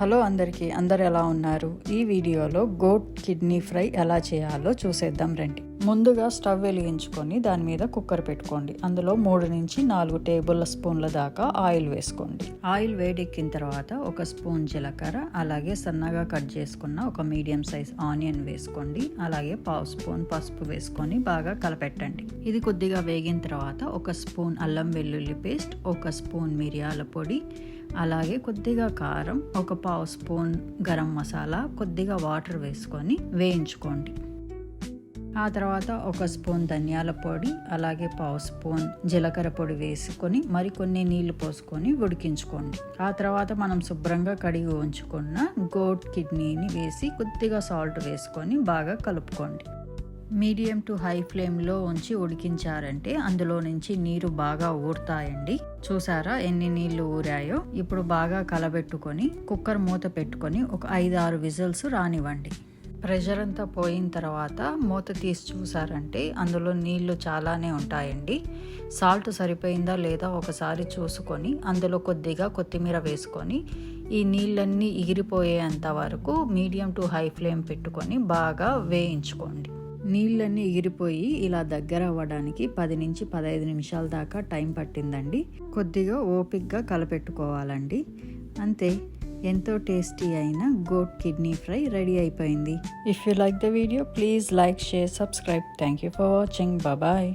Hello అందరికీ, అందరు ఎలా ఉన్నారు? ఈ వీడియోలో గోట్ కిడ్నీ ఫ్రై ఎలా చేయాలో చూసేద్దాం రండి. ముందుగా స్టవ్ వెలిగించుకొని దాని మీద కుక్కర్ పెట్టుకోండి. అందులో 3 నుంచి 4 టేబుల్ స్పూన్ల దాకా ఆయిల్ వేసుకోండి. ఆయిల్ వేడెక్కిన తర్వాత 1 స్పూన్ జీలకర్ర, అలాగే సన్నగా కట్ చేసుకున్న ఒక మీడియం సైజ్ ఆనియన్ వేసుకోండి. అలాగే 1/2 స్పూన్ పసుపు వేసుకొని బాగా కలపెట్టండి. ఇది కొద్దిగా వేగిన తర్వాత 1 స్పూన్ అల్లం వెల్లుల్లి పేస్ట్, 1 స్పూన్ మిరియాల పొడి, అలాగే కొద్దిగా కారం, 1/2 స్పూన్ గరం మసాలా, కొద్దిగా వాటర్ వేసుకొని వేయించుకోండి. ఆ తర్వాత 1 స్పూన్ ధనియాల పొడి, అలాగే 1/2 స్పూన్ జీలకర్ర పొడి వేసుకొని మరికొన్ని నీళ్లు పోసుకొని ఉడికించుకోండి. ఆ తర్వాత మనం శుభ్రంగా కడిగి ఉంచుకున్న గోట్ కిడ్నీని వేసి కొద్దిగా సాల్ట్ వేసుకొని బాగా కలుపుకోండి. మీడియం టు హై ఫ్లేమ్లో ఉంచి ఉడికించారంటే అందులో నుంచి నీరు బాగా ఊరుతాయండి. చూసారా ఎన్ని నీళ్లు ఊరాయో? ఇప్పుడు బాగా కలబెట్టుకొని కుక్కర్ మూత పెట్టుకొని ఒక 5-6 విజిల్స్ రానివ్వండి. ప్రెషర్ అంతా పోయిన తర్వాత మూత తీసి చూసారంటే అందులో నీళ్లు చాలానే ఉంటాయండి. సాల్ట్ సరిపోయిందా లేదా ఒకసారి చూసుకొని అందులో కొద్దిగా కొత్తిమీర వేసుకొని ఈ నీళ్ళన్నీ ఎగిరిపోయేంత వరకు మీడియం టు హై ఫ్లేమ్ పెట్టుకొని బాగా వేయించుకోండి. నీళ్ళన్నీ ఎగిరిపోయి ఇలా దగ్గర అవ్వడానికి 10 నుంచి 15 నిమిషాల దాకా టైం పట్టిందండి. కొద్దిగా ఓపిక్గా కలపెట్టుకోవాలండి. అంతే, ఎంతో టేస్టీ అయిన గోట్ కిడ్నీ ఫ్రై రెడీ అయిపోయింది. If you like the video, please like, share, subscribe. Thank you for watching. Bye.